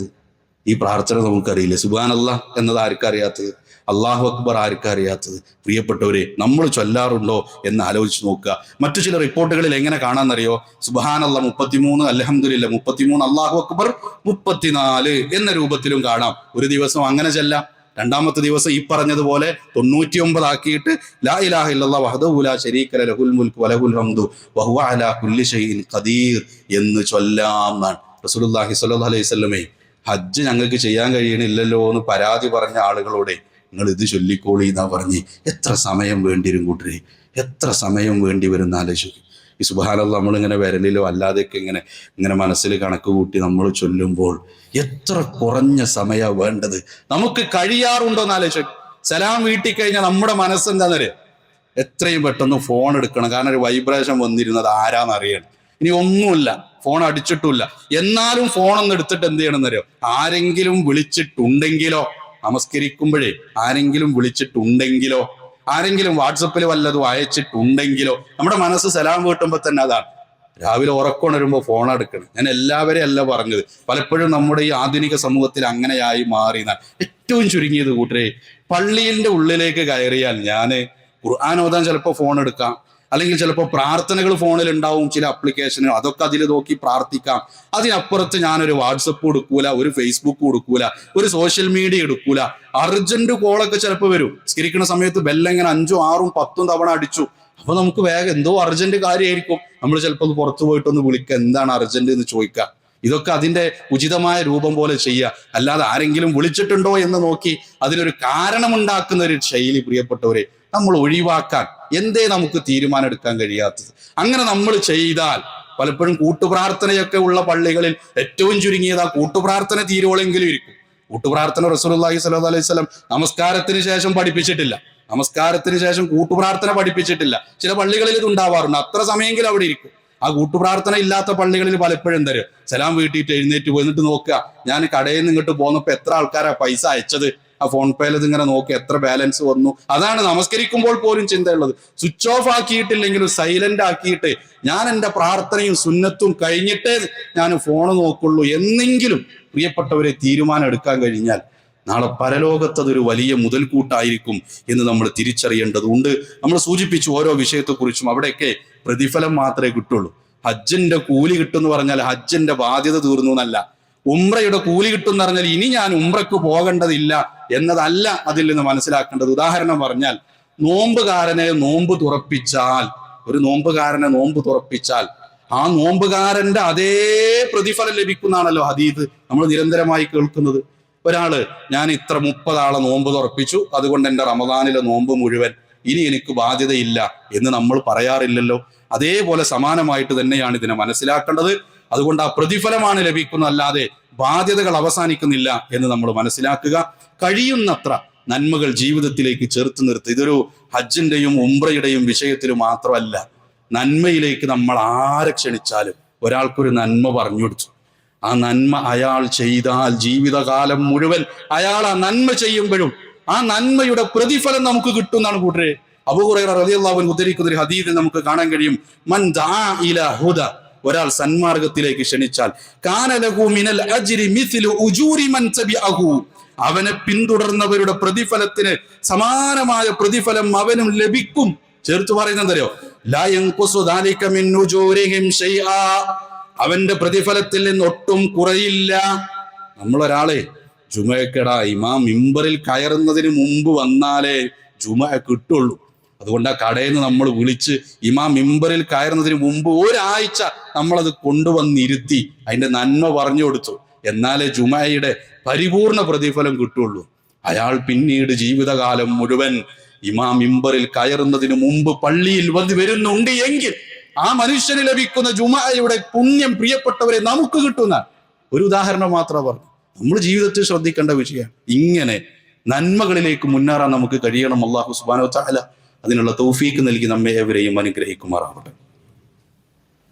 ഈ പ്രാർത്ഥന നമുക്കറിയില്ലേ? സുബ്ഹാനല്ലാഹ് എന്നത് ആർക്കറിയാത്തത്? അല്ലാഹു അക്ബർ ആർക്കറിയാത്തത്? പ്രിയപ്പെട്ടവരെ, നമ്മൾ ചൊല്ലാറുണ്ടോ എന്ന് ആലോചിച്ച് നോക്കുക. മറ്റു ചില റിപ്പോർട്ടുകളിൽ എങ്ങനെ കാണാന്നറിയോ? സുബ്ഹാനല്ലാഹ് 33, അൽഹംദുലില്ലാഹ് 33, അല്ലാഹു അക്ബർ 34 എന്ന രൂപത്തിലും കാണാം. ഒരു ദിവസം അങ്ങനെ ചെല്ലാം, രണ്ടാമത്തെ ദിവസം ഈ പറഞ്ഞതുപോലെ 99 ആക്കിയിട്ട് ലാ ഇലാഹ ഇല്ലല്ലാഹ് വഹ്ദഹു ലാ ശരീക ലഹു ലഹുൽ മുൽക്കു വലഹുൽ ഹംദു വഹുവ അലാ കുല്ലി ഷൈഇൻ ഖദീർ എന്ന് ചൊല്ലാം എന്നാണ് റസൂലുള്ളാഹി സ്വല്ലല്ലാഹു അലൈഹി വസല്ലമയെ. ഹജ്ജ് ഞങ്ങൾക്ക് ചെയ്യാൻ കഴിയണില്ലല്ലോ എന്ന് പരാതി പറഞ്ഞ ആളുകളോടെ നിങ്ങൾ ഇത് ചൊല്ലിക്കോളി എന്നാ പറഞ്ഞ് എത്ര സമയം വേണ്ടിവരും കൂട്ടരെ, എത്ര സമയം വേണ്ടി വരും ആലോചിക്കും. ഈ സുബ്ഹാനല്ലാഹ് നമ്മളിങ്ങനെ വിരലിലോ അല്ലാതെയൊക്കെ ഇങ്ങനെ മനസ്സിൽ കണക്ക് കൂട്ടി നമ്മൾ ചൊല്ലുമ്പോൾ എത്ര കുറഞ്ഞ സമയമാണ് വേണ്ടത്. നമുക്ക് കഴിയാറുണ്ടോ എന്ന് ആലോചിക്കും. സലാം വീട്ടി കഴിഞ്ഞാൽ നമ്മുടെ മനസ്സെന്താണെന്നറിയാം, എത്രയും പെട്ടെന്ന് ഫോൺ എടുക്കണം. കാരണം ഒരു വൈബ്രേഷൻ വന്നിരുന്നത് ആരാന്നറിയണം. ഇനി ഒന്നുമില്ല, ഫോൺ അടിച്ചിട്ടില്ല, എന്നാലും ഫോണൊന്ന് എടുത്തിട്ട് എന്ത് ചെയ്യണമെന്നറിയോ, ആരെങ്കിലും വിളിച്ചിട്ടുണ്ടെങ്കിലോ, നമസ്കരിക്കുമ്പോഴേ ആരെങ്കിലും വിളിച്ചിട്ടുണ്ടെങ്കിലോ, ആരെങ്കിലും വാട്സപ്പിൽ വല്ലതും അയച്ചിട്ടുണ്ടെങ്കിലോ, നമ്മുടെ മനസ്സ് സലാം വീട്ടുമ്പോൾ തന്നെ അതാണ്. രാവിലെ ഉറക്കമുണരുമ്പോൾ ഫോൺ എടുക്കണം. ഞാൻ എല്ലാവരെയും അല്ല പറഞ്ഞത്, പലപ്പോഴും നമ്മുടെ ഈ ആധുനിക സമൂഹത്തിൽ അങ്ങനെയായി മാറിയെന്നാണ്. ഏറ്റവും ചുരുങ്ങിയത് കൂട്ടരെ, പള്ളിയുടെ ഉള്ളിലേക്ക് കയറിയാൽ ഞാൻ ഖുർആൻ ഓതാൻ ചിലപ്പോൾ ഫോൺ എടുക്കാം, അല്ലെങ്കിൽ ചിലപ്പോൾ പ്രാർത്ഥനകൾ ഫോണിൽ ഉണ്ടാവും, ചില അപ്ലിക്കേഷനുകൾ, അതൊക്കെ അതിൽ നോക്കി പ്രാർത്ഥിക്കാം. അതിനപ്പുറത്ത് ഞാനൊരു വാട്സപ്പ് കൊടുക്കൂല, ഒരു ഫേസ്ബുക്ക് കൊടുക്കൂല, ഒരു സോഷ്യൽ മീഡിയ എടുക്കൂല. അർജന്റ് കോളൊക്കെ ചിലപ്പോൾ വരും. സ്കരിക്കുന്ന സമയത്ത് ബെല്ലെങ്ങനെ 5, 6, 10 തവണ അടിച്ചു. അപ്പൊ നമുക്ക് വേഗം എന്തോ അർജന്റ് കാര്യമായിരിക്കും, നമ്മൾ ചിലപ്പോൾ പുറത്തു പോയിട്ടൊന്ന് വിളിക്കുക, എന്താണ് അർജന്റ് എന്ന് ചോദിക്കുക. ഇതൊക്കെ അതിന്റെ ഉചിതമായ രൂപം പോലെ ചെയ്യുക, അല്ലാതെ ആരെങ്കിലും വിളിച്ചിട്ടുണ്ടോ എന്ന് നോക്കി അതിനൊരു കാരണമുണ്ടാക്കുന്ന ഒരു ശൈലി പ്രിയപ്പെട്ടവരെ നമ്മൾ ഒഴിവാക്കാൻ എന്തേ നമുക്ക് തീരുമാനം എടുക്കാൻ കഴിയാത്തത്. അങ്ങനെ നമ്മൾ ചെയ്താൽ പലപ്പോഴും കൂട്ടുപ്രാർത്ഥനയൊക്കെ ഉള്ള പള്ളികളിൽ ഏറ്റവും ചുരുങ്ങിയത് ആ കൂട്ടുപ്രാർത്ഥന തീരുവോളെങ്കിലും ഇരിക്കും. കൂട്ടുപ്രാർത്ഥന റസൂലുള്ളാഹി സ്വല്ലല്ലാഹു അലൈഹി വസല്ലം നമസ്കാരത്തിന് ശേഷം പഠിപ്പിച്ചിട്ടില്ല. നമസ്കാരത്തിന് ശേഷം കൂട്ടുപ്രാർത്ഥന പഠിപ്പിച്ചിട്ടില്ല. ചില പള്ളികളിൽ ഇത് ഉണ്ടാവാറുണ്ട്, അത്ര സമയമെങ്കിലും അവിടെ ഇരിക്കും. ആ കൂട്ടുപ്രാർത്ഥന ഇല്ലാത്ത പള്ളികളിൽ പലപ്പോഴും തരും, സലാം വീട്ടിയിട്ട് എഴുന്നേറ്റ് പോയിട്ട് നോക്കുക, ഞാൻ കടയിൽ നിന്ന് ഇങ്ങോട്ട് പോന്നപ്പോ എത്ര ആൾക്കാരാ പൈസ അയച്ചത്, ആ ഫോൺ പേയിൽ ഇതിങ്ങനെ നോക്കി എത്ര ബാലൻസ് വന്നു. അതാണ് നമസ്കരിക്കുമ്പോൾ പോലും ചിന്തയുള്ളത്. സ്വിച്ച് ഓഫ് ആക്കിയിട്ടില്ലെങ്കിലും സൈലന്റ് ആക്കിയിട്ട് ഞാൻ എൻ്റെ പ്രാർത്ഥനയും സുന്നത്തും കഴിഞ്ഞിട്ടേ ഞാൻ ഫോൺ നോക്കുള്ളൂ എന്നെങ്കിലും പ്രിയപ്പെട്ടവരെ തീരുമാനം എടുക്കാൻ കഴിഞ്ഞാൽ നാളെ പരലോകത്ത് അതൊരു വലിയ മുതൽക്കൂട്ടായിരിക്കും എന്ന് നമ്മൾ തിരിച്ചറിയേണ്ടതുണ്ട്. നമ്മൾ സൂചിപ്പിച്ചു ഓരോ വിഷയത്തെക്കുറിച്ചും, അവിടെയൊക്കെ പ്രതിഫലം മാത്രമേ കിട്ടുള്ളൂ. ഹജ്ജിന്റെ കൂലി കിട്ടുമെന്ന് പറഞ്ഞാൽ ഹജ്ജിന്റെ ബാധ്യത തീർന്നു എന്നല്ല. ഉംറയുടെ കൂലി കിട്ടും എന്ന് പറഞ്ഞാൽ ഇനി ഞാൻ ഉംറക്ക് പോകേണ്ടതില്ല എന്നതല്ല അതിൽ നിന്ന് മനസ്സിലാക്കേണ്ടത്. ഉദാഹരണം പറഞ്ഞാൽ, നോമ്പുകാരനെ നോമ്പ് തുറപ്പിച്ചാൽ, ഒരു നോമ്പുകാരനെ നോമ്പ് തുറപ്പിച്ചാൽ ആ നോമ്പുകാരന്റെ അതേ പ്രതിഫലം ലഭിക്കുന്നതാണല്ലോ ഹദീസ് നമ്മൾ നിരന്തരമായി കേൾക്കുന്നത്. ഒരാള് ഞാൻ ഇത്ര 30 ആളെ നോമ്പ് തുറപ്പിച്ചു, അതുകൊണ്ട് എൻ്റെ റമദാനിലെ നോമ്പ് മുഴുവൻ, ഇനി എനിക്ക് ബാധ്യതയില്ല എന്ന് നമ്മൾ പറയാറില്ലല്ലോ. അതേപോലെ സമാനമായിട്ട് തന്നെയാണ് ഇതിനെ മനസ്സിലാക്കേണ്ടത്. അതുകൊണ്ട് ആ പ്രതിഫലമാണ് ലഭിക്കുന്നത്, അല്ലാതെ ബാധ്യതകൾ അവസാനിക്കുന്നില്ല എന്ന് നമ്മൾ മനസ്സിലാക്കുക. കഴിയുന്നത്ര നന്മകൾ ജീവിതത്തിലേക്ക് ചേർത്ത് നിർത്തുക. ഇതൊരു ഹജ്ജിന്റെയും ഉംറയുടെയും വിഷയത്തിൽ മാത്രമല്ല, നന്മയിലേക്ക് നമ്മൾ ആരെ ക്ഷണിച്ചാലും ഒരാൾക്കൊരു നന്മ പറഞ്ഞു കൊടുത്തു, ആ നന്മ അയാൾ ചെയ്താൽ ജീവിതകാലം മുഴുവൻ അയാൾ ആ നന്മ ചെയ്യുമ്പോഴും ആ നന്മയുടെ പ്രതിഫലം നമുക്ക് കിട്ടുന്നതാണ് കൂട്ടരെ. അബൂ ഹുറൈറ റളിയല്ലാഹു അൻഹു ഉദ്ധരിക്കുന്ന ഒരു ഹദീസിൽ നമുക്ക് കാണാൻ കഴിയും, മൻ ദആ ഇലാ ഹുദ, ഒരാൾ സന്മാർഗത്തിലേക്ക് ക്ഷണിച്ചാൽ, കാന ലഹു മിനൽ അജ്രി മിസ്ലു ഉജൂരി മൻ തബിഅഹു, അവനെ പിന്തുടർന്നവരുടെ പ്രതിഫലത്തിന് സമാനമായ പ്രതിഫലം അവനും ലഭിക്കും. ചേർത്ത് പറയുന്നതറിയോ, ലാ യൻഖുസു ദാലിക മിൻ ഉജൂരിഹിം ശൈആ, അവന്റെ പ്രതിഫലത്തിൽ നിന്ന് ഒട്ടും കുറയില്ല. നമ്മളൊരാളെ ജുമഅക്കെടാ ഇമാം മിമ്പറിൽ കയറുന്നതിന് മുമ്പ് വന്നാലേ ജുമഅ കിട്ടുള്ളൂ. അതുകൊണ്ട് ആ കടയിൽ നിന്ന് നമ്മൾ വിളിച്ച് ഇമാം മിമ്പറിൽ കയറുന്നതിന് മുമ്പ് ഒരാഴ്ച നമ്മളത് കൊണ്ടുവന്നിരുത്തി അതിന്റെ നന്മ പറഞ്ഞു കൊടുത്തു, എന്നാലേ ജുമഅയുടെ പരിപൂർണ പ്രതിഫലം കിട്ടുള്ളൂ. അയാൾ പിന്നീട് ജീവിതകാലം മുഴുവൻ ഇമാം മിമ്പറിൽ കയറുന്നതിന് മുമ്പ് പള്ളിയിൽ വരുന്നുണ്ട് എങ്കിൽ ആ മനുഷ്യന് ലഭിക്കുന്ന ജുമഅയുടെ പുണ്യം പ്രിയപ്പെട്ടവരെ നമുക്ക് കിട്ടുന്ന ഒരു ഉദാഹരണം മാത്രമേ പറഞ്ഞു. നമ്മൾ ജീവിതത്തിൽ ശ്രദ്ധിക്കേണ്ട വിഷയമാണ്. ഇങ്ങനെ നന്മകളിലേക്ക് മുന്നേറാൻ നമുക്ക് കഴിയണം. അല്ലാഹു സുബ്ഹാനഹു വ തആല അതിനുള്ള തൗഫീക്ക് നൽകി നമ്മെ ഏവരെയും അനുഗ്രഹിക്കുമാറാവട്ടെ.